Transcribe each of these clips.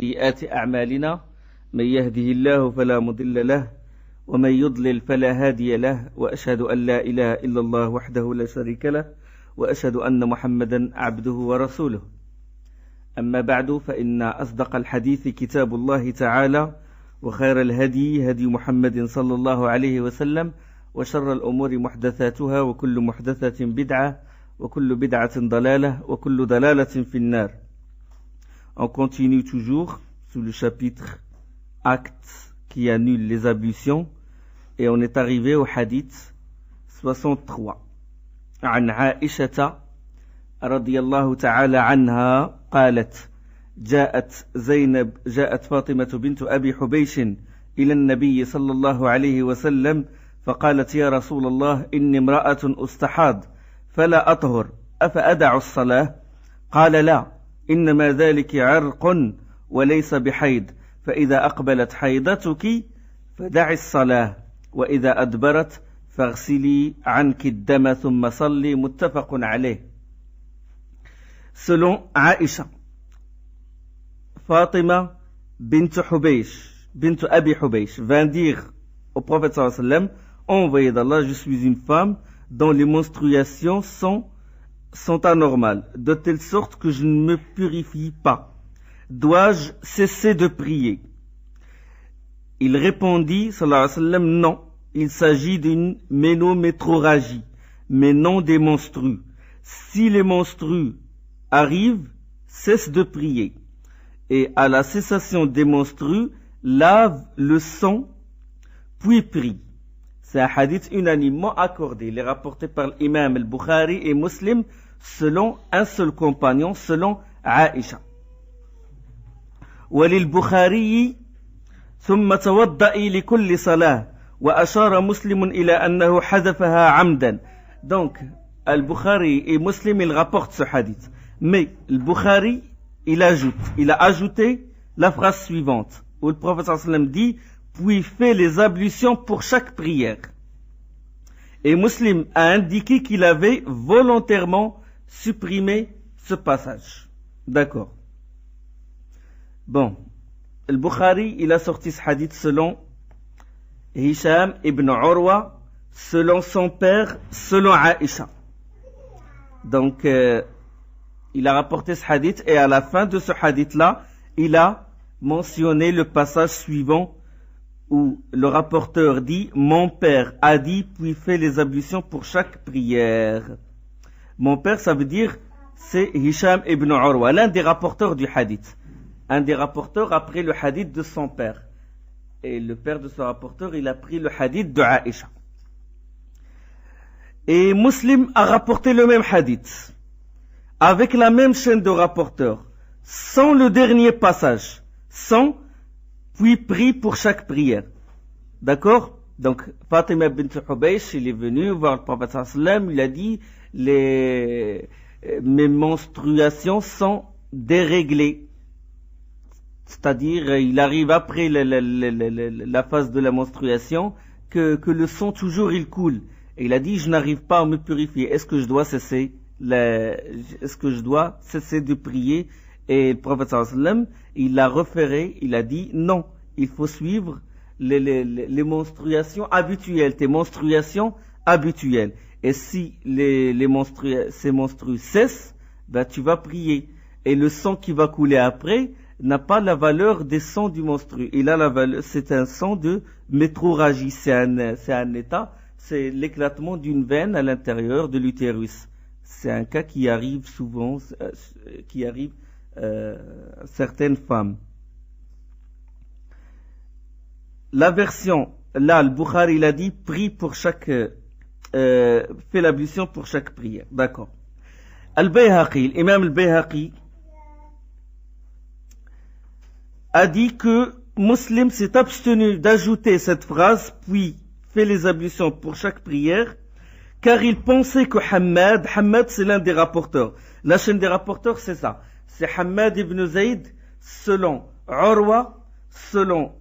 سيئات أعمالنا من يهده الله فلا مضل له ومن يضلل فلا هادي له وأشهد أن لا إله إلا الله وحده لا شريك له وأشهد أن محمدا عبده ورسوله. أما بعد فإن أصدق الحديث كتاب الله تعالى وخير الهدي هدي محمد صلى الله عليه وسلم وشر الأمور محدثاتها وكل محدثة بدعة وكل بدعة ضلالة وكل ضلالة في النار. On continue toujours sous le chapitre actes qui annulent les ablutions et on est arrivé au hadith 63. عن عائشة رضي الله تعالى عنها قالت: جاءت فاطمة بنت أبي حبيش إلى النبي صلى الله عليه وسلم فقالت: يا رسول الله إني امرأة أستحاض فلا أطهر أفأدع الصلاة؟ قال: لا، إنما ذلك عرق وليس بحيض، فإذا أقبلت حيضتك فدعي الصلاة وإذا أدبرت فاغسلي عنك الدم ثم صلي. متفق عليه. Selon Aïcha, Fatima bint Abi Hubaysh vint dire au prophète sallallahu alayhi wa sallam: envoyé d'Allah, je suis une femme dont les menstruations sont anormales, de telle sorte que je ne me purifie pas. Dois-je cesser de prier? Il répondit, sallallahu alayhi wa sallam, non, il s'agit d'une ménométrorragie, mais non des menstrues. Si les menstrues arrivent, cesse de prier. Et à la cessation des menstrues, lave le sang, puis prie. C'est un hadith unanimement accordé. Il est rapporté par l'imam al-Bukhari et Muslim selon un seul compagnon, selon Aïcha. وللبخاري ثم توضئي لكل صلاة وأشار مسلم إلى أنه حذفها عمدا. Donc, al-Bukhari et Muslim, ils rapportent ce hadith. Mais al-Bukhari, il a ajouté la phrase suivante, où le prophète sallallahu alayhi wa sallam dit: puis fait les ablutions pour chaque prière. Et Muslim a indiqué qu'il avait volontairement supprimé ce passage. D'accord. Bon, le Bukhari, il a sorti ce hadith selon Hisham ibn Urwa, selon son père, selon Aïcha. Donc, il a rapporté ce hadith et à la fin de ce hadith-là, il a mentionné le passage suivant où le rapporteur dit: mon père a dit, puis fait les ablutions pour chaque prière. Mon père, ça veut dire, c'est Hisham ibn Urwa, l'un des rapporteurs du hadith. Un des rapporteurs a pris le hadith de son père. Et le père de ce rapporteur, il a pris le hadith de Aïcha. Et Muslim a rapporté le même hadith, avec la même chaîne de rapporteurs, sans le dernier passage, sans puis prie pour chaque prière. D'accord? Donc, Fatima bint Hubaysh, il est venu voir le prophète sallallahu alayhi wa sallam, il a dit: mes menstruations sont déréglées. C'est-à-dire, il arrive après la phase de la menstruation que le sang toujours il coule. Et il a dit: je n'arrive pas à me purifier. Est-ce que je dois cesser de prier? Et le prophète sallallahu alayhi wa sallam, il l'a référé, il a dit: non, il faut suivre les menstruations habituelles, tes menstruations habituelles. Et si ces menstrues cessent, ben tu vas prier. Et le sang qui va couler après n'a pas la valeur des sangs du menstru. Il a la valeur, c'est un sang de métrorragie, c'est un état, c'est l'éclatement d'une veine à l'intérieur de l'utérus. C'est un cas qui arrive souvent, certaines femmes. La version, là, le Bukhari, il a dit: prie pour chaque, fait l'ablution pour chaque prière. D'accord. Al-Bayhaqi, l'imam al-Bayhaqi, a dit que Muslim s'est abstenu d'ajouter cette phrase, puis fait les ablutions pour chaque prière, car il pensait que Hammad c'est l'un des rapporteurs. La chaîne des rapporteurs, c'est ça. C'est Hammad ibn Zayd, selon Urwa, selon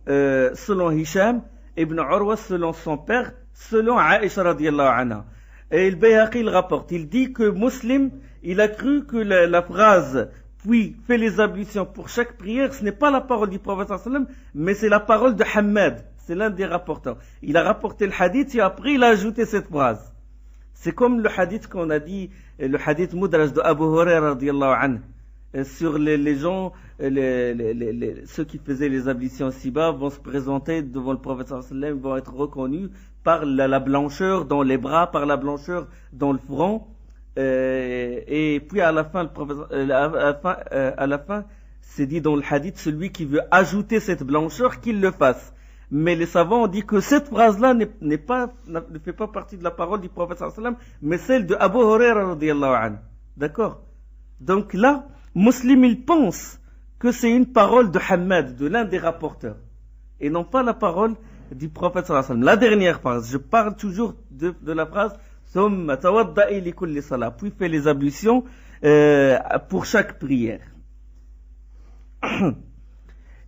Hisham ibn Urwa, selon son père, selon Aïcha radiyallahu anha. Et le Bayhaqi il rapporte, il dit que Muslim, il a cru que la phrase puis fait les ablutions pour chaque prière, ce n'est pas la parole du prophète sallam, mais c'est la parole de Hammad. C'est l'un des rapporteurs. Il a rapporté le hadith et après il a ajouté cette phrase. C'est comme le hadith qu'on a dit, le hadith Mudraj de Abu Hurairah radiyallahu anhu, sur les gens, ceux qui faisaient les ablutions si-bas vont se présenter devant le prophète sallallahu alayhi wa sallam, vont être reconnus par la blancheur dans les bras, par la blancheur dans le front, et puis à la fin, à la fin, c'est dit dans le hadith, celui qui veut ajouter cette blancheur, qu'il le fasse. Mais les savants ont dit que cette phrase-là ne fait pas partie de la parole du prophète sallallahu alayhi wa sallam, mais celle de Abu Hurairah radiyallahu anhu. D'accord? Donc là, Muslim, il pense que c'est une parole de Hammad, de l'un des rapporteurs, et non pas la parole du prophète sallallahu alayhi wa sallam. La dernière phrase, je parle toujours de la phrase ثم توضئي لكل صلاة, puis fait les ablutions pour chaque prière.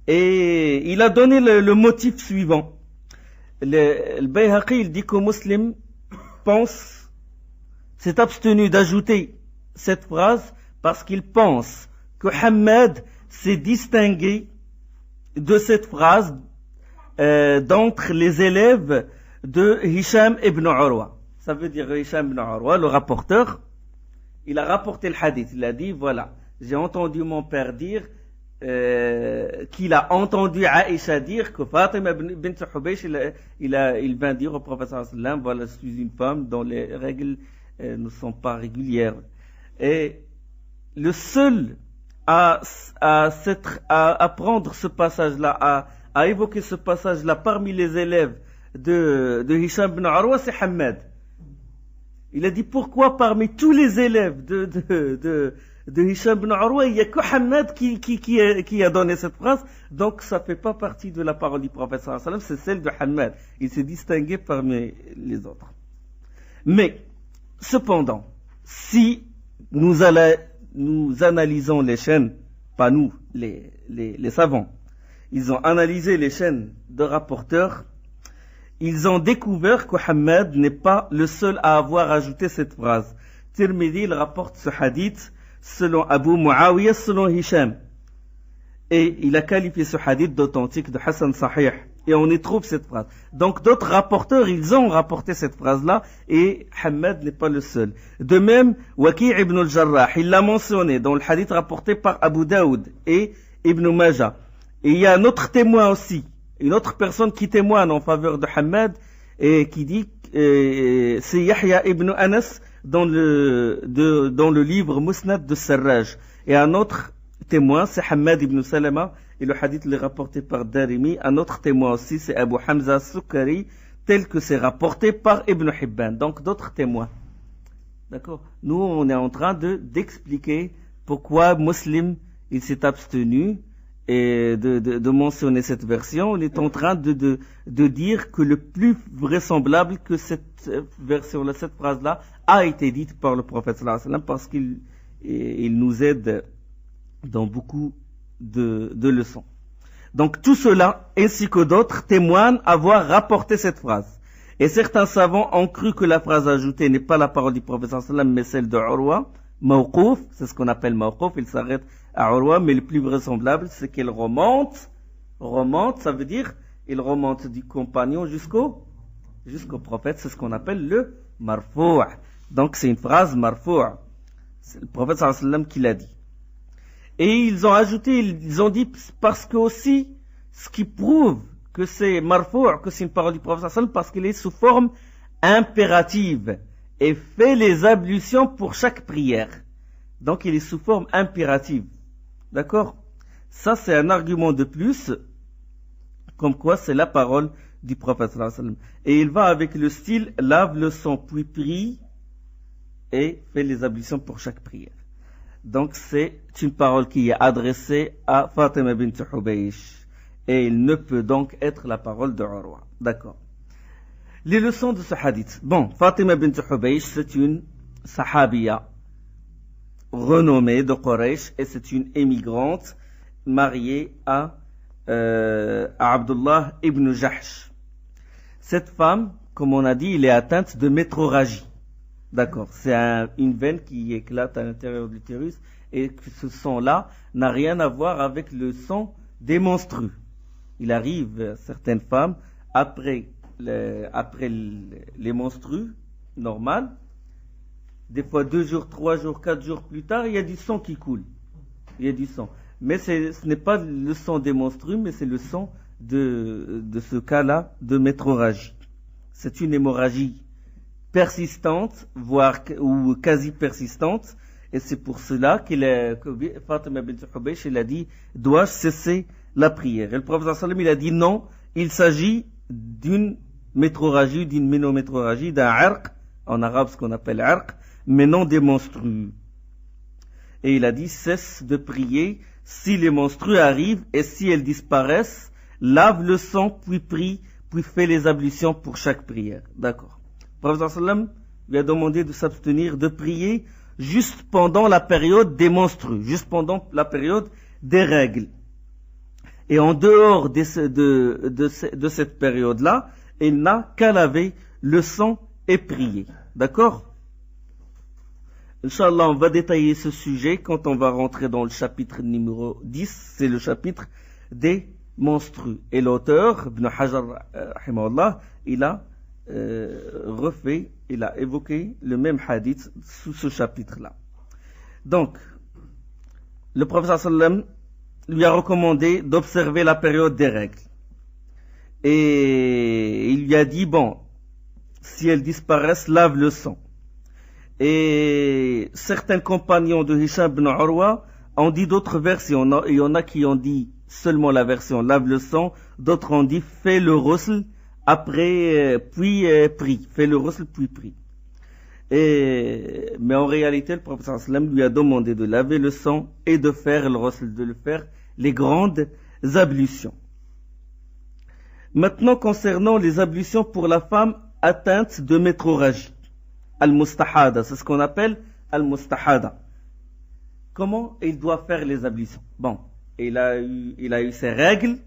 Et il a donné le motif suivant. Le Bayhaqi, il dit que Muslim pense, s'est abstenu d'ajouter cette phrase parce qu'il pense que Hammad s'est distingué de cette phrase d'entre les élèves de Hisham ibn Urwa. Ça veut dire Hisham ibn Urwa, le rapporteur, il a rapporté le hadith. Il a dit, voilà, j'ai entendu mon père dire qu'il a entendu Aïcha dire que Fatima bint Hubaysh, il vint dire au prophète sallallahu alayhi wa sallam, voilà, je suis une femme dont les règles ne sont pas régulières. Et le seul à prendre ce passage-là, à évoquer ce passage-là parmi les élèves de Hisham ibn Urwa, c'est Hammad. Il a dit pourquoi parmi tous les élèves de Hisham ibn Urwa, il n'y a que Hammad qui a donné cette phrase, donc ça ne fait pas partie de la parole du prophète sallallahu alayhi wa sallam, c'est celle de Hammad. Il s'est distingué parmi les autres. Mais, cependant, si nous analysons les chaînes, pas nous, les savants, ils ont analysé les chaînes de rapporteurs, ils ont découvert que Hammad n'est pas le seul à avoir ajouté cette phrase. Tirmidhi, il rapporte ce hadith selon Abu Muawiyah, selon Hisham. Et il a qualifié ce hadith d'authentique, de Hassan Sahih. Et on y trouve cette phrase. Donc d'autres rapporteurs, ils ont rapporté cette phrase-là, et Hammad n'est pas le seul. De même, Waki' ibn al-Jarrah, il l'a mentionné dans le hadith rapporté par Abu Daoud et Ibn Majah. Et il y a un autre témoin aussi, une autre personne qui témoigne en faveur de Hammad, et qui dit, c'est Yahya ibn Anas, dans le livre Musnad de Sarraj. Et un autre témoin, c'est Hammad ibn Salama, et le hadith est rapporté par Darimi. Un autre témoin aussi, c'est Abu Hamza Sukkari, tel que c'est rapporté par Ibn Hibban. Donc d'autres témoins. D'accord? Nous, on est en train d'expliquer pourquoi Muslim, il s'est abstenu et de mentionner cette version. On est en train de dire que le plus vraisemblable que cette version-là, cette phrase-là, a été dite par le prophète sallallahu alayhi wa sallam, parce qu'il nous aide dans beaucoup de leçons. Donc tout cela, ainsi que d'autres, témoignent avoir rapporté cette phrase. Et certains savants ont cru que la phrase ajoutée n'est pas la parole du prophète sallallahu alayhi wa sallam, mais celle de Urwa, Mawqouf, c'est ce qu'on appelle Mawqouf, il s'arrête à Urwa, mais le plus vraisemblable, c'est qu'elle remonte, ça veut dire, il remonte du compagnon jusqu'au prophète, c'est ce qu'on appelle le marfou'. Donc c'est une phrase marfou'. C'est le prophète sallallahu alayhi wa sallam qui l'a dit. Et ils ont ajouté, ils ont dit, parce que aussi, ce qui prouve que c'est marfou', que c'est une parole du prophète sallallahu alayhi wa sallam, parce qu'il est sous forme impérative, et fait les ablutions pour chaque prière. Donc il est sous forme impérative. D'accord? Ça c'est un argument de plus, comme quoi c'est la parole du prophète sallallahu alayhi wa sallam. Et il va avec le style, lave le sang, puis prie, et fait les ablutions pour chaque prière. Donc c'est une parole qui est adressée à Fatima bint Hubaysh. Et il ne peut donc être la parole de Urwa. D'accord. Les leçons de ce hadith. Bon, Fatima bint Hubaysh, c'est une sahabiya renommée de Quraysh, et c'est une émigrante mariée à Abdullah ibn Jahsh. Cette femme, comme on a dit, elle est atteinte de métrorragie. D'accord. C'est une veine qui éclate à l'intérieur de l'utérus, et que ce sang-là n'a rien à voir avec le sang des menstrues. Il arrive, certaines femmes, après les menstrues normales, des fois 2 jours, 3 jours, 4 jours plus tard, il y a du sang qui coule. Il y a du sang. Mais ce n'est pas le sang des menstrues, mais c'est le sang de ce cas-là de métrorragie. C'est une hémorragie persistante, voire ou quasi persistante, et c'est pour cela que Fatima bint Hubaysh, il a dit, dois-je cesser la prière? Et le prophète sallam, il a dit non, il s'agit d'une métrorragie, d'une ménométrorragie, d'un arq, en arabe ce qu'on appelle arq, mais non des menstrues. Et il a dit, cesse de prier si les menstrues arrivent et si elles disparaissent, lave le sang, puis prie, puis fais les ablutions pour chaque prière. D'accord. Le prophète sallam lui a demandé de s'abstenir de prier juste pendant la période des menstrues, juste pendant la période des règles. Et en dehors de cette période-là, il n'a qu'à laver le sang et prier. D'accord? Inch'Allah, on va détailler ce sujet quand on va rentrer dans le chapitre numéro 10, c'est le chapitre des menstrues. Et l'auteur, Ibn Hajar, il a il a évoqué le même hadith sous ce chapitre-là. Donc, le prophète sallam lui a recommandé d'observer la période des règles. Et il lui a dit, bon, si elles disparaissent, lave le sang. Et certains compagnons de Hisham ibn Urwa ont dit d'autres versions. Il y en a qui ont dit seulement la version lave le sang, d'autres ont dit fais le ghusl après puis prie, fais le ghusl puis prie. Mais en réalité, le prophète sallam lui a demandé de laver le sang et de faire le ghusl, de le faire les grandes ablutions. Maintenant, concernant les ablutions pour la femme atteinte de métrorragie, al-mustahada, c'est ce qu'on appelle al-mustahada. Comment il doit faire les ablutions? Bon, il a eu ses règles.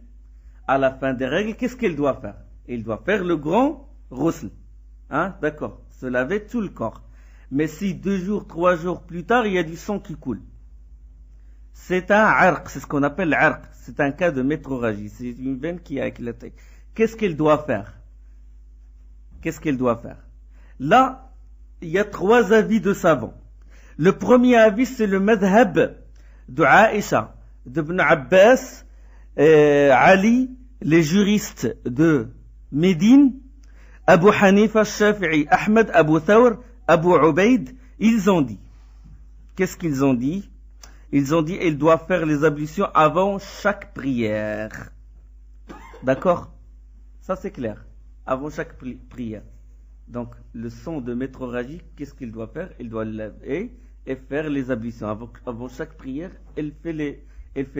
À la fin des règles, qu'est-ce qu'il doit faire? Il doit faire le grand ghusl. Hein? D'accord. Se laver tout le corps. Mais si 2 jours, 3 jours plus tard, il y a du sang qui coule, c'est un arq, c'est ce qu'on appelle l'arq. C'est un cas de métrorragie. C'est une veine qui a éclaté. Qu'est-ce qu'il doit faire? Qu'est-ce qu'il doit faire? Là, il y a 3 avis de savants. Le premier avis, c'est le madhab de Aïcha, d'Ibn Abbas, Ali, les juristes de Médine, Abu Hanifa, Shafi'i, Ahmed, Abu Thawr, Abu Ubaid. Ils ont dit. Qu'est-ce qu'ils ont dit? Ils ont dit qu'il doit faire les ablutions avant chaque prière. D'accord? Ça c'est clair. Avant chaque prière. Donc, le sang de métrorragie, qu'est-ce qu'il doit faire? Il doit le laver et faire les ablutions. Avant chaque prière, elle fait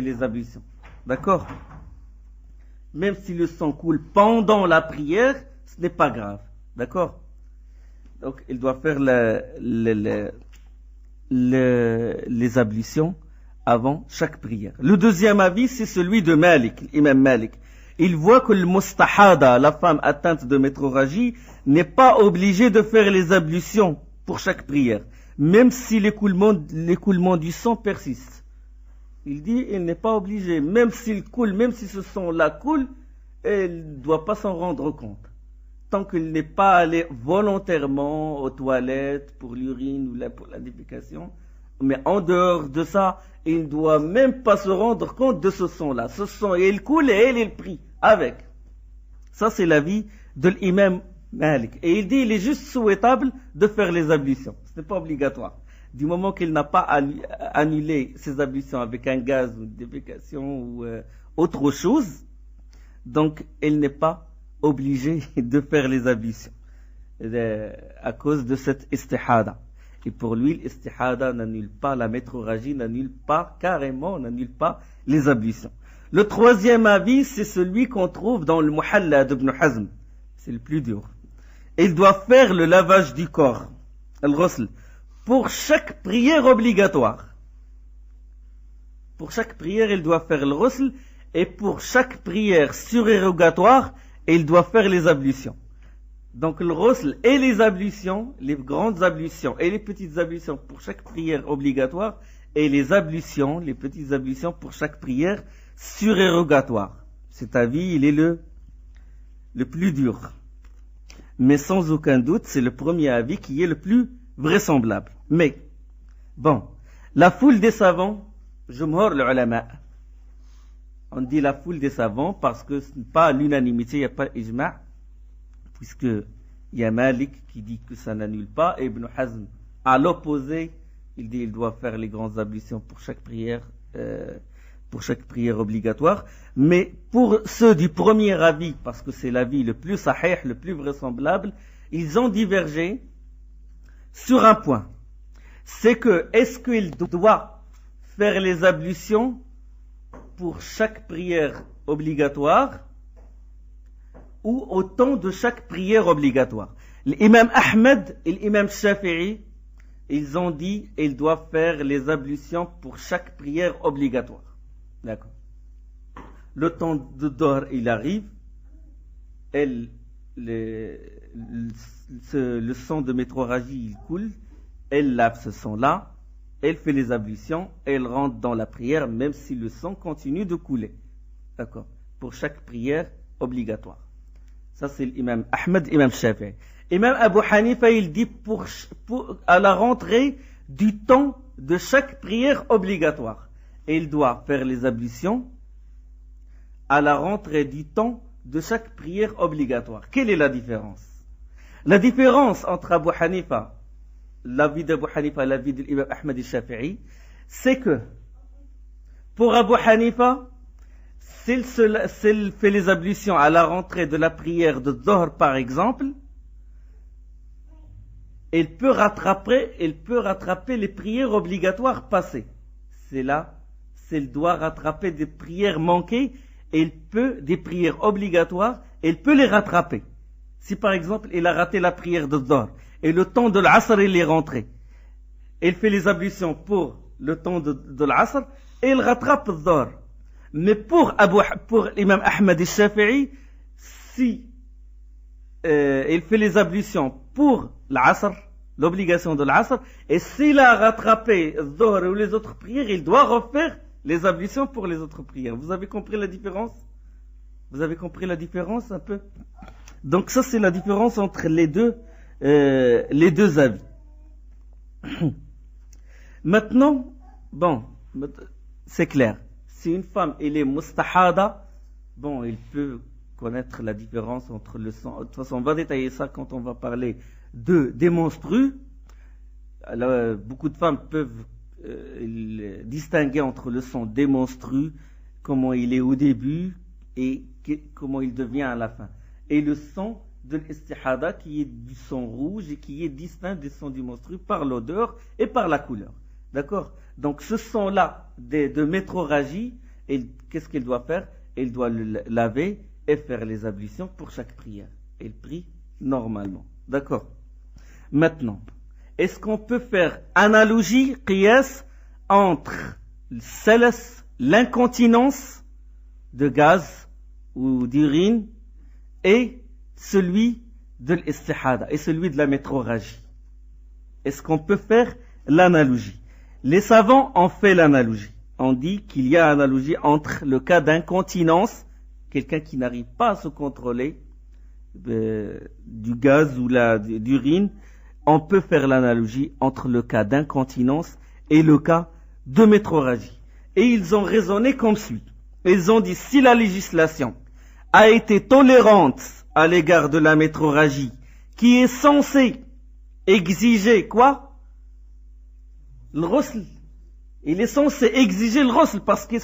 les ablutions. D'accord? Même si le sang coule pendant la prière, ce n'est pas grave. D'accord? Donc, il doit faire les ablutions avant chaque prière. Le deuxième avis, c'est celui de Malik, l'imam Malik. Il voit que le mustahada, la femme atteinte de métrorragie, n'est pas obligée de faire les ablutions pour chaque prière, même si l'écoulement du sang persiste. Il dit, il n'est pas obligé, même s'il coule, même si ce sang-là coule, elle ne doit pas s'en rendre compte. Tant qu'il n'est pas allé volontairement aux toilettes pour l'urine ou pour la défécation. Mais en dehors de ça, il ne doit même pas se rendre compte de ce sang-là. Ce sang, il coule et il prie avec. Ça, c'est l'avis de l'imam Malik. Et il dit, il est juste souhaitable de faire les ablutions. Ce n'est pas obligatoire. Du moment qu'il n'a pas annulé ses ablutions avec un gaz ou une défécation ou autre chose, donc il n'est pas obligé de faire les ablutions à cause de cette istihada. Et pour lui, l'istihada n'annule pas la métrorragie, n'annule pas les ablutions. Le troisième avis, c'est celui qu'on trouve dans le Muhalla d'Ibn Hazm. C'est le plus dur. Il doit faire le lavage du corps, al-ghusl, pour chaque prière obligatoire. Pour chaque prière, il doit faire le ghusl, et pour chaque prière surérogatoire, il doit faire les ablutions. Donc le ghusl et les ablutions, les grandes ablutions et les petites ablutions pour chaque prière obligatoire, et les ablutions, les petites ablutions pour chaque prière surérogatoire. Cet avis, il est le plus dur. Mais sans aucun doute, c'est le premier avis qui est le plus vraisemblable. Mais, bon, la foule des savants, jumhur l'ulama, on dit la foule des savants parce que ce n'est pas l'unanimité, il n'y a pas ijma', puisque il y a Malik qui dit que ça n'annule pas, et Ibn Hazm, à l'opposé, il dit qu'il doit faire les grandes ablutions pour chaque prière obligatoire. Mais pour ceux du premier avis, parce que c'est l'avis le plus sahih, le plus vraisemblable, ils ont divergé sur un point. C'est que, est-ce qu'il doit faire les ablutions pour chaque prière obligatoire ou au temps de chaque prière obligatoire? L'imam Ahmed et l'imam Shafi'i, ils ont dit qu'ils doivent faire les ablutions pour chaque prière obligatoire. D'accord. Le temps de Dohr, il arrive, le sang de métroragie, il coule, elle lave ce sang-là, elle fait les ablutions, elle rentre dans la prière, même si le sang continue de couler. D'accord. Pour chaque prière obligatoire. Ça, c'est l'imam Ahmed, imam Shafi'i. Imam Abu Hanifa, il dit à la rentrée du temps de chaque prière obligatoire. Et il doit faire les ablutions à la rentrée du temps de chaque prière obligatoire. Quelle est la différence? La différence entre Abu Hanifa, l'avis d'Abu Hanifa et l'avis de l'imam Ahmed et Shafi'i, c'est que pour Abu Hanifa, s'il fait les ablutions à la rentrée de la prière de Dhuhr par exemple, il peut rattraper les prières obligatoires passées. C'est là, s'il doit rattraper des prières manquées, des prières obligatoires, il peut les rattraper. Si par exemple, il a raté la prière de Dhuhr, et le temps de l'Asr, il est rentré, il fait les ablutions pour le temps de l'Asr, et il rattrape Dhuhr. Mais pour l'imam Ahmed et Shafi'i, si il fait les ablutions pour l'Asr, l'obligation de l'Asr, et s'il a rattrapé Dhuhr ou les autres prières, il doit refaire les ablutions pour les autres prières. Vous avez compris la différence? Vous avez compris la différence un peu? Donc ça, c'est la différence entre les deux avis. Maintenant, bon, c'est clair. Si une femme, elle est mustahada, bon, il peut connaître la différence entre le sang. De toute façon, on va détailler ça quand on va parler des menstrues. Alors, beaucoup de femmes peuvent distinguer entre le sang des menstrues, comment il est au début et comment il devient à la fin. Et le sang de l'istihada qui est du sang rouge et qui est distinct du sang du menstru par l'odeur et par la couleur. D'accord? Donc ce sang-là de métroragie, qu'est-ce qu'il doit faire? Il doit le laver et faire les ablutions pour chaque prière. Il prie normalement. D'accord? Maintenant, est-ce qu'on peut faire analogie, qiyas, entre l'incontinence de gaz ou d'urine et celui de l'istihada et celui de la métroragie? Est-ce qu'on peut faire l'analogie? Les savants ont fait l'analogie. On dit qu'il y a analogie entre le cas d'incontinence, quelqu'un qui n'arrive pas à se contrôler du gaz ou d'urine. On peut faire l'analogie entre le cas d'incontinence et le cas de métroragie. Et ils ont raisonné comme suit. Ils ont dit, si la législation a été tolérante à l'égard de la métroragie, qui est censée exiger quoi? Le ghusl. Il est censé exiger le ghusl parce que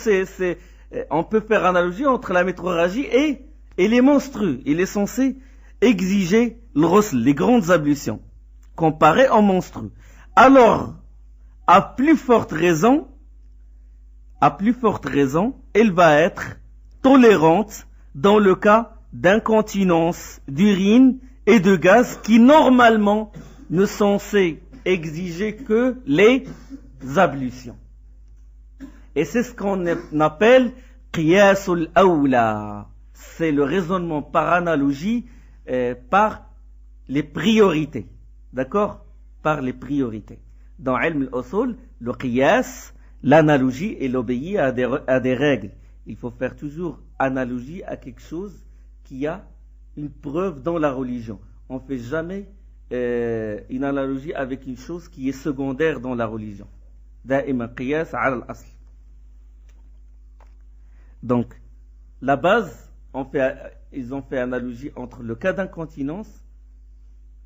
on peut faire analogie entre la métroragie et les menstrues. Il est censé exiger le ghusl, les grandes ablutions, comparé aux menstrues. Alors, à plus forte raison, elle va être tolérante dans le cas d'incontinence d'urine et de gaz qui normalement ne sont censés exiger que les ablutions. Et c'est ce qu'on appelle qiyasul awla. C'est le raisonnement par analogie, par les priorités. D'accord? Par les priorités. Dans ilm al-usul, le qiyas, l'analogie, elle obéit à des règles. Il faut faire toujours analogie à quelque chose qui a une preuve dans la religion. On ne fait jamais une analogie avec une chose qui est secondaire dans la religion. دائما قياس على الأصل. Donc, la base, ils ont fait analogie entre le cas d'incontinence,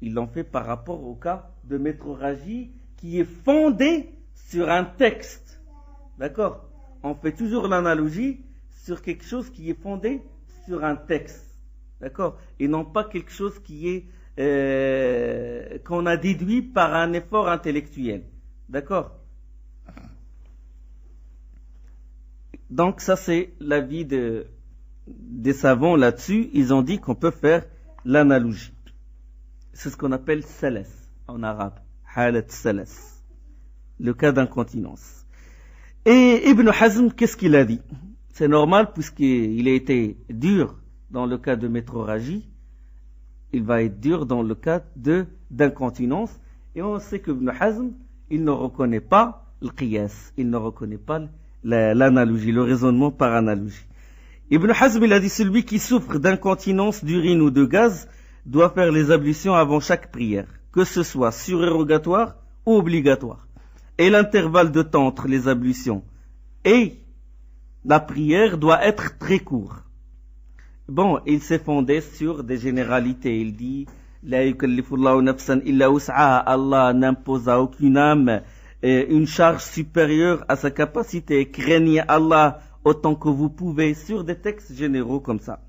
ils l'ont fait par rapport au cas de métrorragie qui est fondé sur un texte. D'accord? On fait toujours l'analogie sur quelque chose qui est fondé sur un texte. D'accord? Et non pas quelque chose qui est qu'on a déduit par un effort intellectuel. D'accord? Donc ça c'est l'avis des savants là-dessus. Ils ont dit qu'on peut faire l'analogie. C'est ce qu'on appelle salas en arabe. Halat salas. Le cas d'incontinence. Et Ibn Hazm, qu'est-ce qu'il a dit? C'est normal puisqu'il a été dur dans le cas de métrorragie. Il va être dur dans le cas d'incontinence. Et on sait que Ibn Hazm, il ne reconnaît pas le qiyas. Il ne reconnaît pas l'analogie, le raisonnement par analogie. Ibn Hazm, il a dit, celui qui souffre d'incontinence, d'urine ou de gaz doit faire les ablutions avant chaque prière, que ce soit surérogatoire ou obligatoire. Et l'intervalle de temps entre les ablutions et la prière doit être très court. Bon, il s'est fondé sur des généralités. Il dit, La yukallifullahu nafsan illa wus'aha. Allah n'impose à aucune âme une charge supérieure à sa capacité. Craignez Allah autant que vous pouvez, sur des textes généraux comme ça.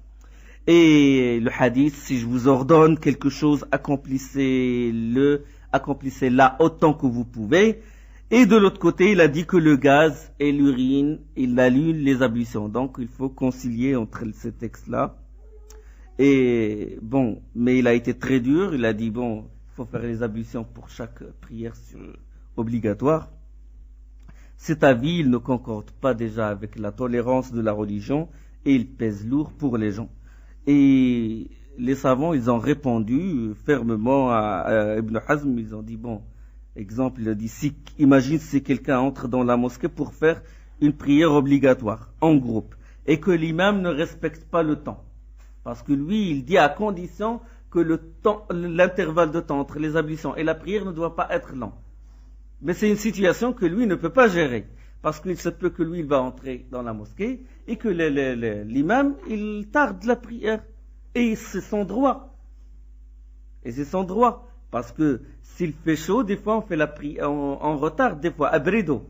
Et le hadith, si je vous ordonne quelque chose, accomplissez-la autant que vous pouvez. Et de l'autre côté, il a dit que le gaz et l'urine, il annule les ablutions. Donc il faut concilier entre ces textes-là. Et bon, mais il a été très dur. Il a dit, bon, il faut faire les ablutions pour chaque prière obligatoire. Cet avis, il ne concorde pas déjà avec la tolérance de la religion et il pèse lourd pour les gens. Et les savants, ils ont répondu fermement à Ibn Hazm. Ils ont dit, bon, exemple, il a dit, imagine si quelqu'un entre dans la mosquée pour faire une prière obligatoire en groupe et que l'imam ne respecte pas le temps. Parce que lui, il dit à condition que l'intervalle de temps entre les ablutions et la prière ne doit pas être lent. Mais c'est une situation que lui ne peut pas gérer. Parce qu'il se peut que lui, il va entrer dans la mosquée et que l'imam, il tarde la prière. Et c'est son droit. Et c'est son droit. Parce que s'il fait chaud, des fois on fait la prière, on retarde des fois, abrido.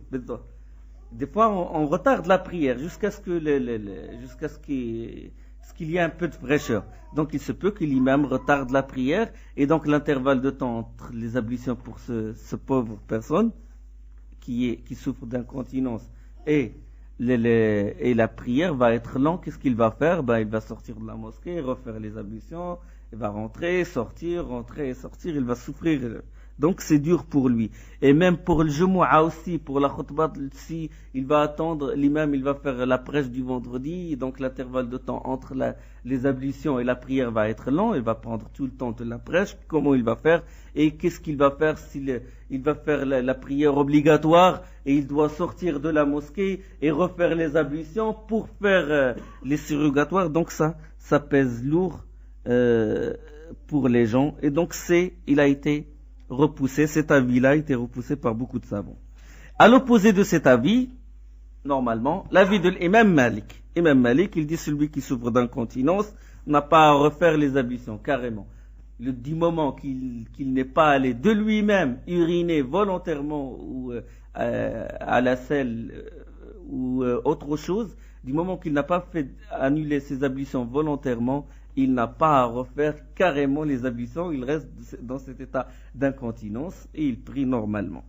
Des fois on retarde la prière jusqu'à ce qu'il y ait un peu de fraîcheur. Donc il se peut que l'imam retarde la prière et donc l'intervalle de temps entre les ablutions pour ce pauvre personne qui souffre d'incontinence et la prière va être lent. Qu'est-ce qu'il va faire? Il va sortir de la mosquée, refaire les ablutions, il va rentrer, sortir, il va souffrir. Donc c'est dur pour lui. Et même pour le Jumu'ah aussi, pour la khutbah, si il va attendre, l'imam il va faire la prêche du vendredi, donc l'intervalle de temps entre les ablutions et la prière va être long, il va prendre tout le temps de la prêche. Comment il va faire? Et qu'est-ce qu'il va faire s'il va faire la prière obligatoire et il doit sortir de la mosquée et refaire les ablutions pour faire les surrogatoires? Donc ça pèse lourd pour les gens. Et donc il a été repoussé, cet avis-là a été repoussé par beaucoup de savants. À l'opposé de cet avis, normalement, l'avis de l'imam Malik. Imam Malik, il dit celui qui souffre d'incontinence n'a pas à refaire les ablutions, carrément. Du moment qu'il n'est pas allé de lui-même uriner volontairement ou à la selle ou autre chose, du moment qu'il n'a pas fait annuler ses ablutions volontairement, il n'a pas à refaire carrément les ablutions, il reste dans cet état d'incontinence et il prie normalement.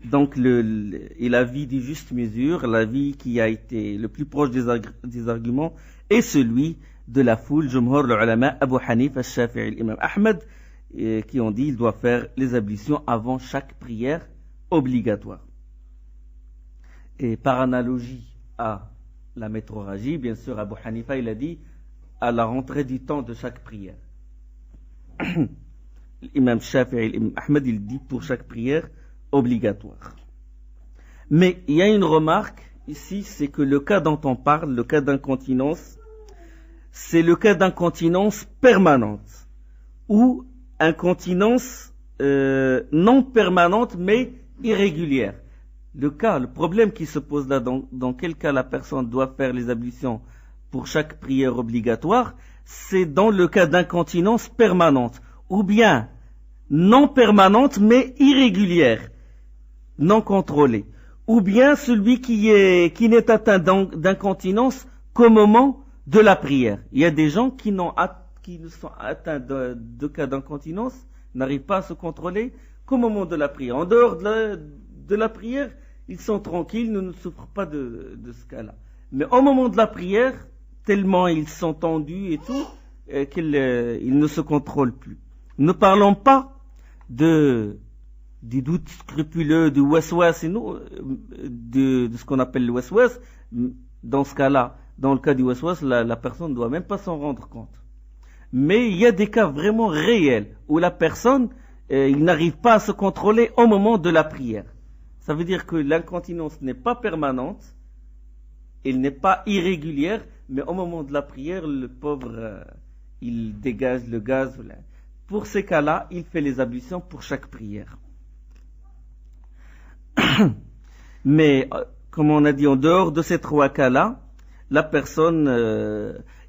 Donc l'avis du juste mesure, l'avis qui a été le plus proche des arguments est celui de la foule, Jumhur l'ulama, Abu Hanif, Al-Shafi'i, l'imam Ahmed, qui ont dit qu'il doit faire les ablutions avant chaque prière obligatoire. Et par analogie à la métrorragie, bien sûr, Abu Hanifa, il a dit à la rentrée du temps de chaque prière. L'imam Shafi'i, l'imam Ahmed, il dit pour chaque prière obligatoire. Mais il y a une remarque ici, c'est que le cas dont on parle, le cas d'incontinence, c'est le cas d'incontinence permanente ou incontinence non permanente mais irrégulière. Le problème qui se pose là, dans quel cas la personne doit faire les ablutions pour chaque prière obligatoire, c'est dans le cas d'incontinence permanente ou bien non permanente mais irrégulière, non contrôlée, ou bien celui qui n'est atteint d'incontinence qu'au moment de la prière. Il y a des gens qui sont atteints de cas d'incontinence, n'arrivent pas à se contrôler qu'au moment de la prière. En dehors de la prière, ils sont tranquilles, ne souffrent pas de ce cas-là. Mais au moment de la prière, tellement ils sont tendus et tout, qu'ils ne se contrôlent plus. Ne parlons pas des doutes scrupuleux, du waswas, de ce qu'on appelle le waswas. Dans ce cas-là, dans le cas du waswas, la personne ne doit même pas s'en rendre compte. Mais il y a des cas vraiment réels où la personne, il n'arrive pas à se contrôler au moment de la prière. Ça veut dire que l'incontinence n'est pas permanente, elle n'est pas irrégulière, mais au moment de la prière, le pauvre, il dégage le gaz. Pour ces cas-là, il fait les ablutions pour chaque prière. Mais, comme on a dit, en dehors de ces trois cas-là, la personne,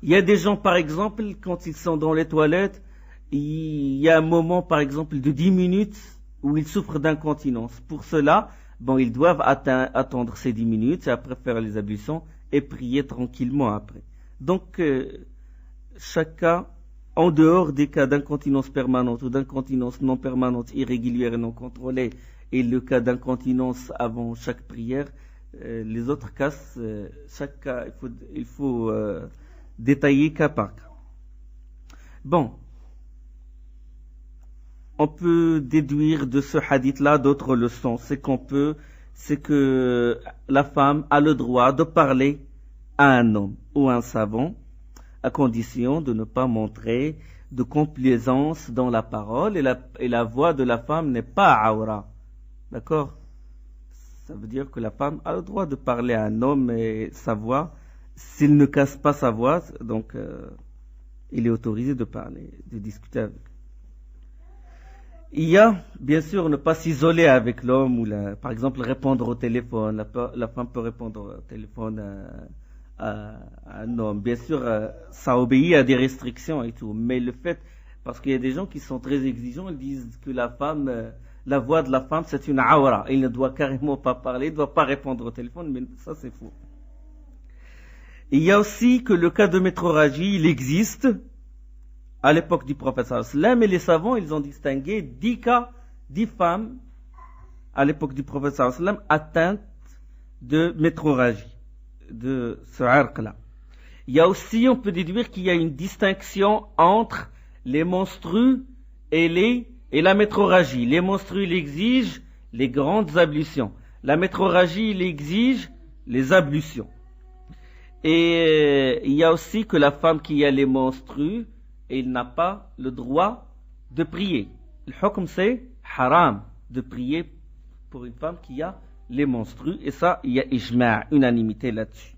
il y a des gens, par exemple, quand ils sont dans les toilettes, il y a un moment, par exemple, de 10 minutes où ils souffrent d'incontinence. Pour cela, ils doivent attendre ces 10 minutes et après faire les ablutions et prier tranquillement après. Donc, chaque cas, en dehors des cas d'incontinence permanente ou d'incontinence non permanente, irrégulière et non contrôlée, et le cas d'incontinence avant chaque prière, les autres cas, chaque cas, il faut détailler cas par cas. Bon, on peut déduire de ce hadith-là d'autres leçons. C'est que la femme a le droit de parler à un homme ou à un savant, à condition de ne pas montrer de complaisance dans la parole, et la voix de la femme n'est pas awra. D'accord? Ça veut dire que la femme a le droit de parler à un homme et sa voix, s'il ne casse pas sa voix, donc il est autorisé de parler, de discuter avec. Il y a, bien sûr, ne pas s'isoler avec l'homme, ou par exemple répondre au téléphone. La femme peut répondre au téléphone à un homme. Bien sûr, ça obéit à des restrictions et tout, mais le fait, parce qu'il y a des gens qui sont très exigeants, ils disent que la voix de la femme, c'est une awra. Il ne doit carrément pas parler, il ne doit pas répondre au téléphone, mais ça c'est faux. Il y a aussi que le cas de métrorragie, il existe à l'époque du prophète sallallahu alayhi wa sallam, et les savants, ils ont distingué 10 cas, 10 femmes à l'époque du prophète sallallahu alayhi wa sallam atteintes de métrorragie, de ce arc-là. Il y a aussi, on peut déduire qu'il y a une distinction entre les menstrues et la métrorragie. Les menstrues, il exige les grandes ablutions. La métrorragie, il exige les ablutions. Et il y a aussi que la femme qui a les menstrues, il n'a pas le droit de prier. Le hukm, c'est haram de prier pour une femme qui a les menstrues. Et ça, il y a ijma', unanimité là-dessus.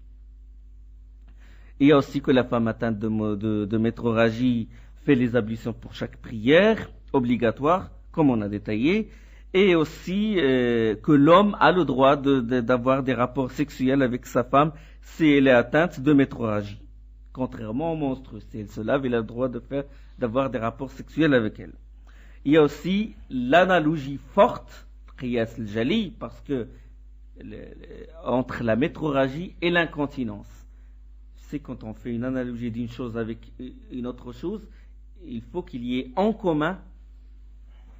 Il y a aussi que la femme atteinte de métrorragie fait les ablutions pour chaque prière obligatoire, comme on a détaillé. Et aussi que l'homme a le droit d'avoir des rapports sexuels avec sa femme si elle est atteinte de métrorragie. Contrairement aux menstrues, si elle se lave, elle a le droit d'avoir des rapports sexuels avec elle. Il y a aussi l'analogie forte, qiyas al-jali, parce que entre la métrorragie et l'incontinence. C'est quand on fait une analogie d'une chose avec une autre chose, il faut qu'il y ait en commun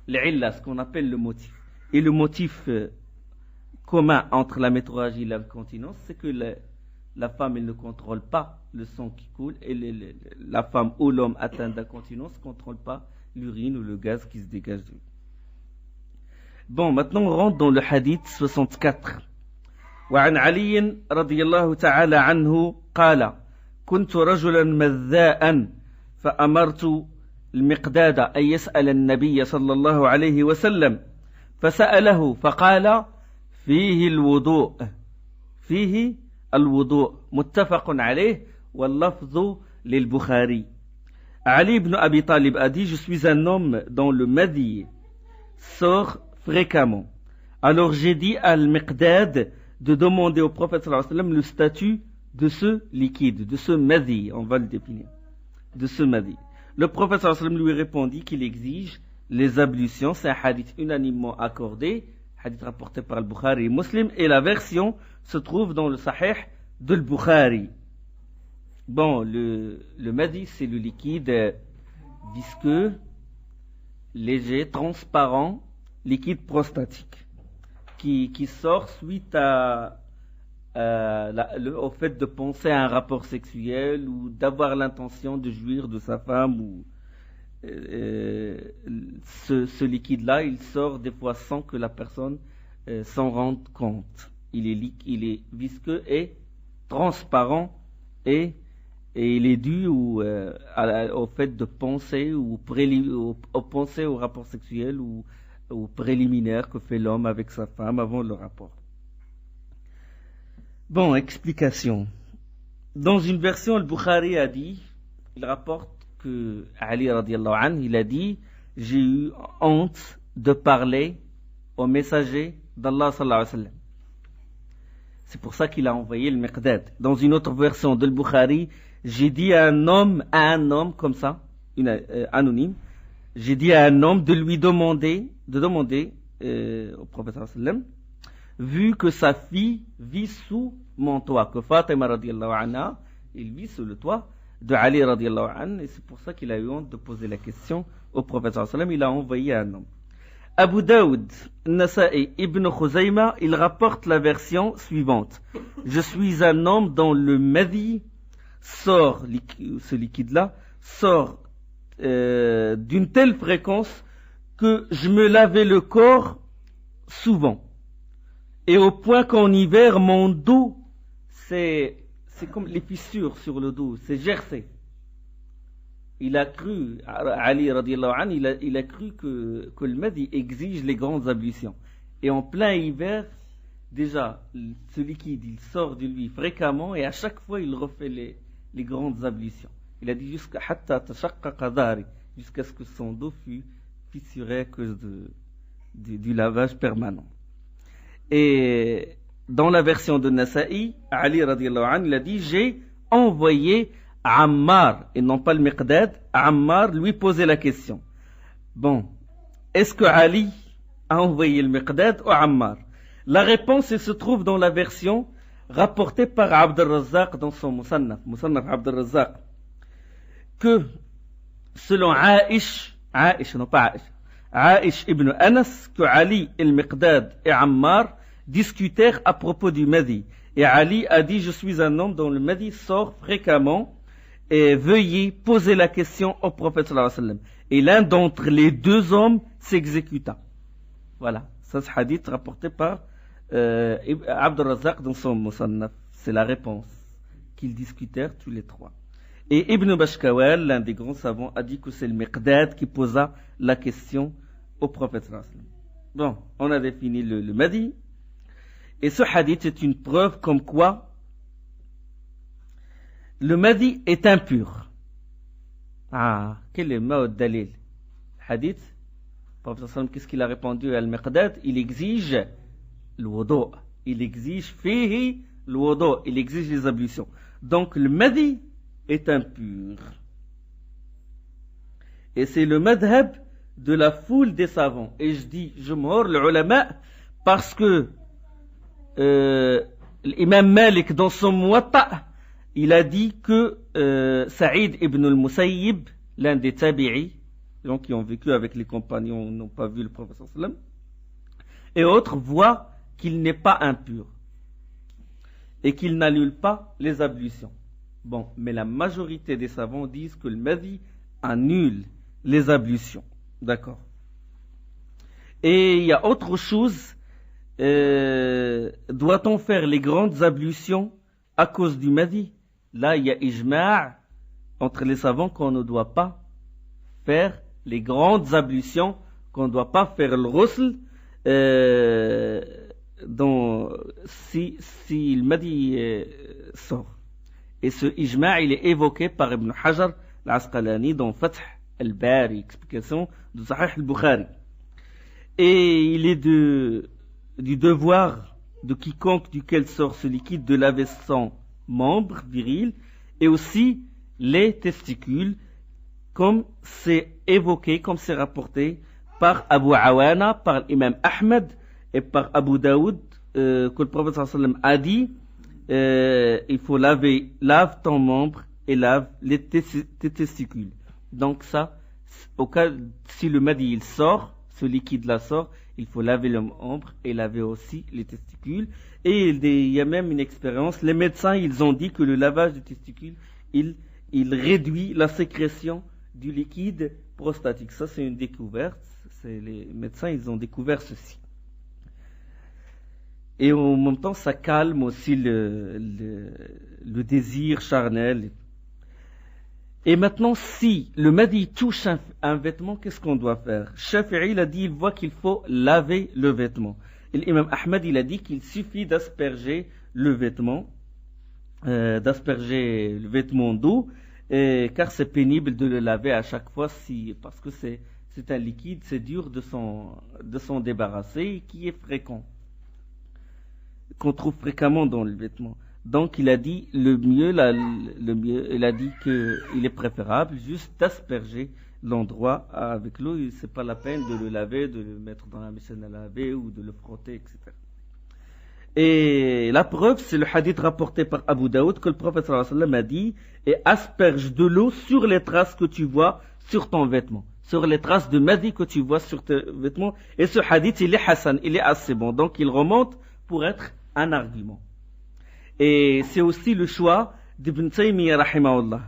l'illa, ce qu'on appelle le motif. Et le motif commun entre la métrorragie et l'incontinence, c'est que la femme, elle ne contrôle pas le sang qui coule, et la femme ou l'homme atteint d'incontinence ne contrôle pas l'urine ou le gaz qui se dégage de lui. Bon, maintenant on rentre dans le hadith 64. وعن علي رضي الله تعالى عنه قال كنت رجلا مذاء فأمرت المقداد أن يسأل النبي صلى الله عليه وسلم فسأله فقال فيه الوضوء فيه الوضوء متفق عليه واللفظ للبخاري. Ali ibn Abi Talib a dit: je suis un homme dont le madi sort fréquemment. Alors j'ai dit à Al-Miqdad de demander au prophète sallallahu alayhi wa sallam le statut de ce liquide, de ce madi, on va le définir, de ce madi. Le prophète sallallahu alayhi wa sallam lui répondit qu'il exige les ablutions. C'est un hadith unanimement accordé, hadith rapporté par Al-Bukhari et Muslim, et la version se trouve dans le Sahih de Al-Bukhari. Bon, le madi, c'est le liquide visqueux, léger, transparent, liquide prostatique, qui sort suite au fait de penser à un rapport sexuel ou d'avoir l'intention de jouir de sa femme. Ou ce liquide-là, il sort des fois sans que la personne s'en rende compte. Il est visqueux et transparent et il est dû au fait de penser penser au rapport sexuel ou au préliminaire que fait l'homme avec sa femme avant le rapport. Bon, explication. Dans une version, Al-Bukhari a dit, il rapporte que Ali radiallahu anhu, il a dit: j'ai eu honte de parler au messager d'Allah sallallahu alayhi wa sallam. C'est pour ça qu'il a envoyé le Miqdad. Dans une autre version de Al-Bukhari, j'ai dit à un homme comme ça, anonyme, j'ai dit à un homme de lui demander au prophète sallallahu alayhi wa sallam, vu que sa fille vit sous mon toit, que Fatima radiallahu anha, il vit sous le toit de Ali radiallahu anhu, et c'est pour ça qu'il a eu honte de poser la question au prophète sallallahu alayhi wa sallam. Il a envoyé un homme. Abu Daoud, Nasa'i, Ibn Khuzayma, il rapporte la version suivante: je suis un homme dont le madi sort, ce liquide-là, sort d'une telle fréquence que je me lavais le corps souvent. Et au point qu'en hiver, mon dos, c'est comme les fissures sur le dos, c'est gercé. Il a cru, Ali radiallahu anhu, il a cru que le madi exige les grandes ablutions. Et en plein hiver, déjà, ce liquide, il sort de lui fréquemment et à chaque fois, il refait les grandes ablutions. Il a dit jusqu'à ce que son dos fût fissuré à cause du lavage permanent. Et dans la version de Nasa'i, Ali radiallahu anhu, il a dit: j'ai envoyé Ammar, et non pas le Miqdad, Ammar lui posait la question. Bon, est-ce que Ali a envoyé le Miqdad ou Ammar? La réponse se trouve dans la version rapportée par Abd al-Razzaq dans son Musannaf Abd al-Razzaq, que selon Aïch ibn Anas, que Ali, el Miqdad et Ammar discutèrent à propos du madi. Et Ali a dit: je suis un homme dont le madi sort fréquemment, et veuillez poser la question au prophète sallallahu alayhi wa sallam. Et l'un d'entre les deux hommes s'exécuta. Voilà, ça c'est hadith rapporté par Abd al-Razzaq dans son Musannaf. C'est la réponse qu'ils discutèrent tous les trois. Et Ibn Bashkawal, l'un des grands savants, a dit que c'est le Miqdad qui posa la question au prophète sallallahu alayhi wa sallam. Bon, on a défini le madi. Et ce hadith est une preuve comme quoi le madi est impur. Quel est le dalil? Hadith, le prophète sallallahu alayhi wa sallam, qu'est-ce qu'il a répondu à Al-Miqdad? Il exige le wudu. Il exige fihi le wudu. Il exige les ablutions. Donc le madi est impur. Et c'est le madhab de la foule des savants. Et je dis jumhur le ulama parce que l'imam Malik dans son Muwatta, il a dit que Saïd ibn al-Musayyib, l'un des tabi'i, donc qui ont vécu avec les compagnons, n'ont pas vu le prophète sallallahu alayhi wa sallam, et autres voient qu'il n'est pas impur et qu'il n'annule pas les ablutions. Bon, mais la majorité des savants disent que le madi annule les ablutions. D'accord. Et il y a autre chose. Doit-on faire les grandes ablutions à cause du madi? Là, il y a ijma' entre les savants qu'on ne doit pas faire les grandes ablutions, qu'on ne doit pas faire le ghusl si le Madi sort. Et ce ijma' il est évoqué par Ibn Hajar al-Asqalani dans Fath al-Bari, explication de Sahih al-Bukhari. Et il est du devoir de quiconque duquel sort ce liquide de laver son membre viril et aussi les testicules, comme c'est évoqué, comme c'est rapporté par Abu Awana, par l'imam Ahmed et par Abu Daoud, que le prophète sallallahu alayhi wa sallam a dit il faut lave ton membre et lave tes testicules. Donc ça, au cas si le Madi il sort, ce liquide là sort, il faut laver le membre et laver aussi les testicules. Et il y a même une expérience, les médecins ils ont dit que le lavage des testicules il réduit la sécrétion du liquide prostatique. Ça c'est une découverte, les médecins ils ont découvert ceci. Et en même temps, ça calme aussi le désir charnel. Et maintenant, si le Madi touche un vêtement, qu'est-ce qu'on doit faire? Shafi'i, il a dit, il voit qu'il faut laver le vêtement. Et l'imam Ahmed, il a dit qu'il suffit d'asperger le vêtement d'eau, car c'est pénible de le laver à chaque fois, parce que c'est un liquide, c'est dur de s'en débarrasser, et qui est fréquent, qu'on trouve fréquemment dans le vêtement. Donc il a dit le mieux, il a dit qu'il est préférable juste d'asperger l'endroit avec l'eau. C'est pas la peine de le laver, de le mettre dans la machine à laver ou de le frotter, etc. Et la preuve, c'est le hadith rapporté par Abu Daoud que le prophète sallallahu alayhi wa sallam a dit et asperge de l'eau sur les traces que tu vois sur ton vêtement, sur les traces de Madi que tu vois sur tes vêtements. Et ce hadith, il est Hassan, il est assez bon. Donc il remonte pour être un argument. Et c'est aussi le choix d'Ibn Taymiyyah rahimahullah.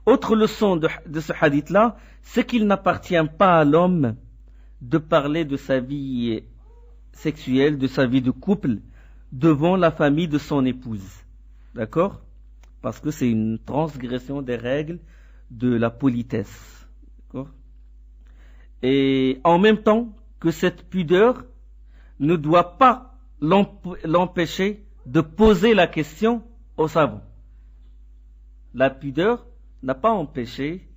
Autre leçon de ce hadith-là, c'est qu'il n'appartient pas à l'homme de parler de sa vie sexuelle, de sa vie de couple, devant la famille de son épouse. D'accord? Parce que c'est une transgression des règles de la politesse. D'accord? Et en même temps que cette pudeur ne doit pas l'empêcher de poser la question au savant. La pudeur n'a pas empêché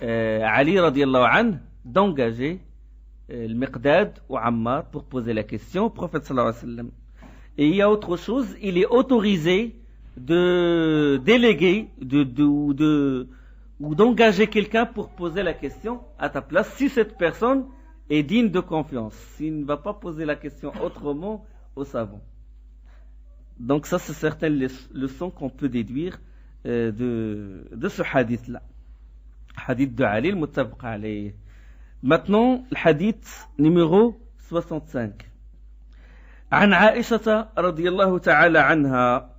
Ali radiallahu anhu d'engager le Miqdad ou Ammar pour poser la question au prophète sallallahu alayhi wa sallam. Et il y a autre chose, il est autorisé de déléguer ou d'engager quelqu'un pour poser la question à ta place si cette personne est digne de confiance, s'il ne va pas poser la question autrement au savant. Donc ça, c'est certaines leçons qu'on peut déduire de ce hadith-là. Hadith de Ali, le muttafaq alayh. Maintenant, le hadith numéro 65. عن عائشة رضي الله تعالى عنها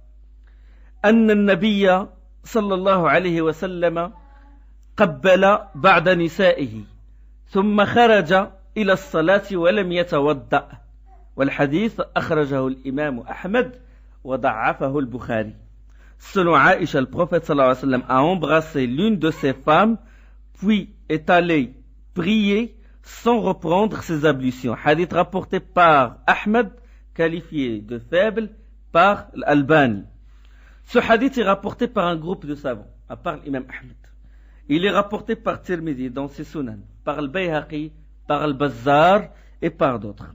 أن النبي صلى الله عليه وسلم قبل بعد نسائه ثم خرج إلى الصلاة ولم يتوضأ والحديث أخرجه الإمام أحمد وضعفه البخاري. Selon Aïcha, le prophète sallallahu alayhi wa sallam a embrassé l'une de ses femmes, puis est allé prier sans reprendre ses ablutions. Hadith rapporté par Ahmed, qualifié de faible par l'Albani. Ce hadith est rapporté par un groupe de savants, à part l'imam Ahmed. Il est rapporté par Tirmidhi dans ses Sunan, par le Bayhaqi, par le Bazzar et par d'autres.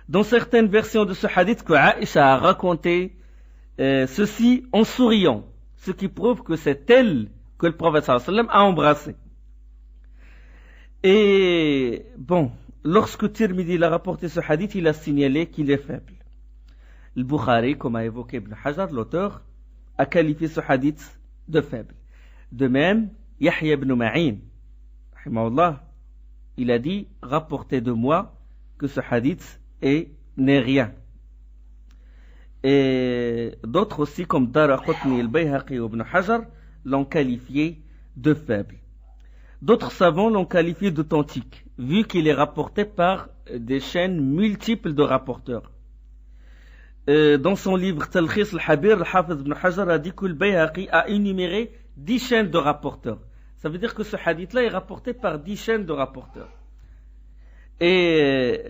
Dans certaines versions de ce hadith que Aïcha a raconté ceci en souriant, ce qui prouve que c'est elle que le prophète sallallahu alayhi wa sallam a embrassé. Et bon, lorsque Tirmidhi a rapporté ce hadith, il a signalé qu'il est faible. Le Bukhari, comme a évoqué Ibn Hajar, l'auteur, a qualifié ce hadith de faible. De même, Yahya ibn Ma'in, rahimahullah, il a dit, rapportez de moi que ce hadith n'est rien. Et d'autres aussi, comme Daraqutni, al-Bayhaqi ou Ibn Hajar, l'ont qualifié de faible. D'autres savants l'ont qualifié d'authentique, vu qu'il est rapporté par des chaînes multiples de rapporteurs. Dans son livre Talkhis al-Habir, le Hafiz Ibn Hajar a dit que le Bayhaqi a énuméré 10 chaînes de rapporteurs. Ça veut dire que ce hadith-là est rapporté par 10 chaînes de rapporteurs. Et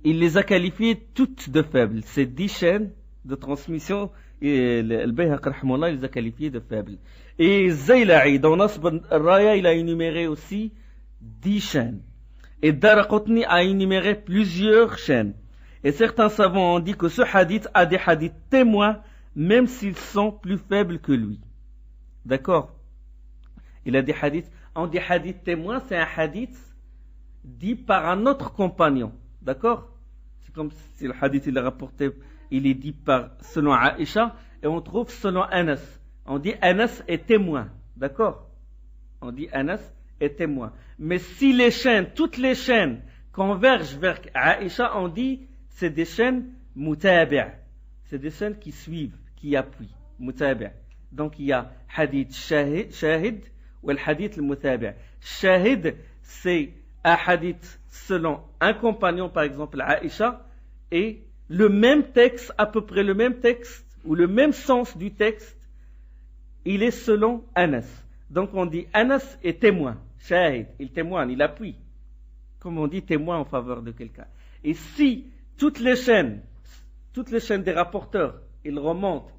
il les a qualifiées toutes de faibles. Ces 10 chaînes de transmission, et le Bayhaqi rahimahullah, il les a qualifiées de faibles. Et Zayla'i, dans Nasb al-Raya, il a énuméré aussi 10 chaînes. Et Daraqutni a énuméré plusieurs chaînes. Et certains savants ont dit que ce hadith a des hadiths témoins, même s'ils sont plus faibles que lui. D'accord? Il a des hadiths. On dit hadith témoin, c'est un hadith dit par un autre compagnon. D'accord? C'est comme si le hadith il est rapporté, il est dit par selon Aïcha, et on trouve selon Anas. On dit Anas est témoin. D'accord? On dit Anas est témoin. Mais si les chaînes, toutes les chaînes convergent vers Aïcha, on dit c'est des chaînes mutabi'. C'est des chaînes qui suivent, qui appuient. Mutabi'. Donc il y a hadith shahid ou le hadith mutabi'. Shahid, c'est un hadith selon un compagnon, par exemple Aïcha, et le même texte, à peu près le même texte, ou le même sens du texte, il est selon Anas. Donc on dit Anas est témoin, shahid, il témoigne, il appuie. Comme on dit témoin en faveur de quelqu'un. Et si toutes les chaînes des rapporteurs, ils remontent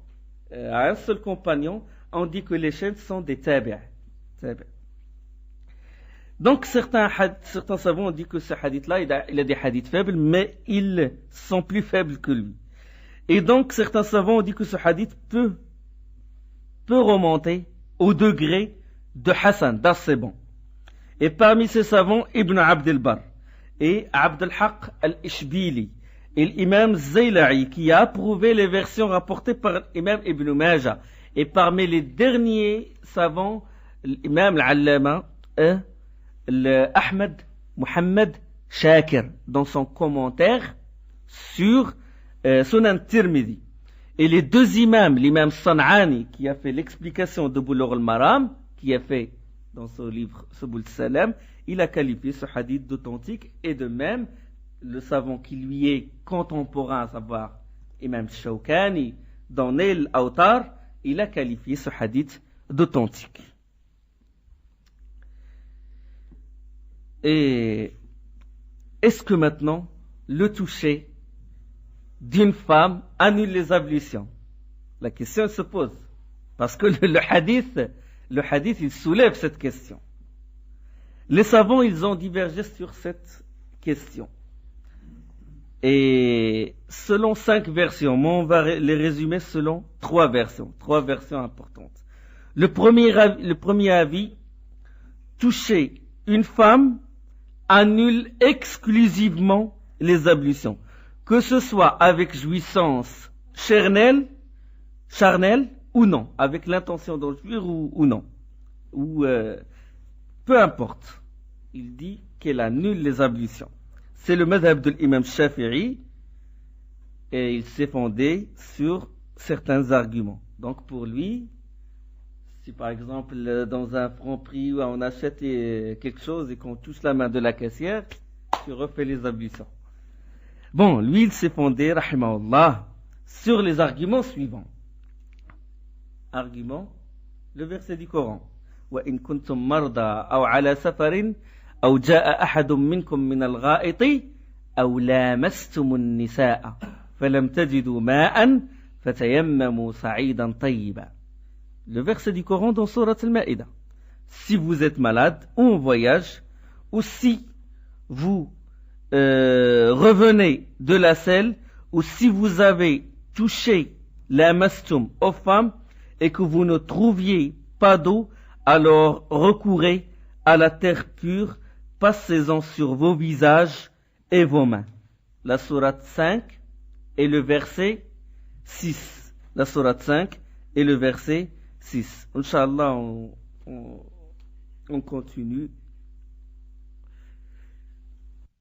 à un seul compagnon, on dit que les chaînes sont des tabi'. Donc certains savants ont dit que ce hadith-là, il a des hadiths faibles, mais ils sont plus faibles que lui. Et donc certains savants ont dit que ce hadith peut remonter au degré de Hassan, d'assez bon. Et parmi ces savants, Ibn Abd al-Barr et Abd al-Haq al-Ishbili et l'imam Zayla'i qui a approuvé les versions rapportées par l'imam Ibn Majah. Et parmi les derniers savants, l'imam al-Allama Ahmed Muhammad Shakir dans son commentaire sur Sunan Tirmidhi. Et les deux imams, l'imam San'ani qui a fait l'explication de Bulugh al-Maram, qui a fait dans son livre Subul Salam, il a qualifié ce hadith d'authentique, et de même le savant qui lui est contemporain, à savoir Imam Shawkani dans Nail Awtar, il a qualifié ce hadith d'authentique. Et est-ce que maintenant le toucher d'une femme annule les ablutions? La question se pose. Parce que le hadith, il soulève cette question. Les savants, ils ont divergé sur cette question. Et selon 5 versions, moi on va les résumer selon 3 versions importantes. Le premier avis, toucher une femme annule exclusivement les ablutions, que ce soit avec jouissance charnelle ou non, avec l'intention de jouir ou non, ou peu importe. Il dit qu'elle annule les ablutions. C'est le madhab de l'imam Shafi'i et il s'est fondé sur certains arguments. Donc pour lui, si par exemple dans un Franprix où on achète quelque chose et qu'on touche la main de la caissière, tu refais les ablutions. Bon, lui il s'est fondé, rahimahullah, sur les arguments suivants. Argument, le verset du Coran. وَإِن كُنتُم مَرْضَى أَوْ عَلَى سَفَرٍ أَوْ جَاءَ أَحَدٌ مِّنكُم مِّنَ الْغَائِطِ أَوْ لَامَسْتُمُ النِّسَاءَ فَلَمْ تَجِدُوا مَاءً فَتَيَمَّمُوا صَعِيدًا طَيِّبًا. Le verset du Coran dans Surat Al-Ma'idah. Si vous êtes malade ou en voyage, ou si vous revenez de la selle, ou si vous avez touché la mastum aux femmes et que vous ne trouviez pas d'eau, alors recourez à la terre pure, passez-en sur vos visages et vos mains. La sourate 5 et le verset 6. La sourate 5 et le verset 6. Inch'Allah, on continue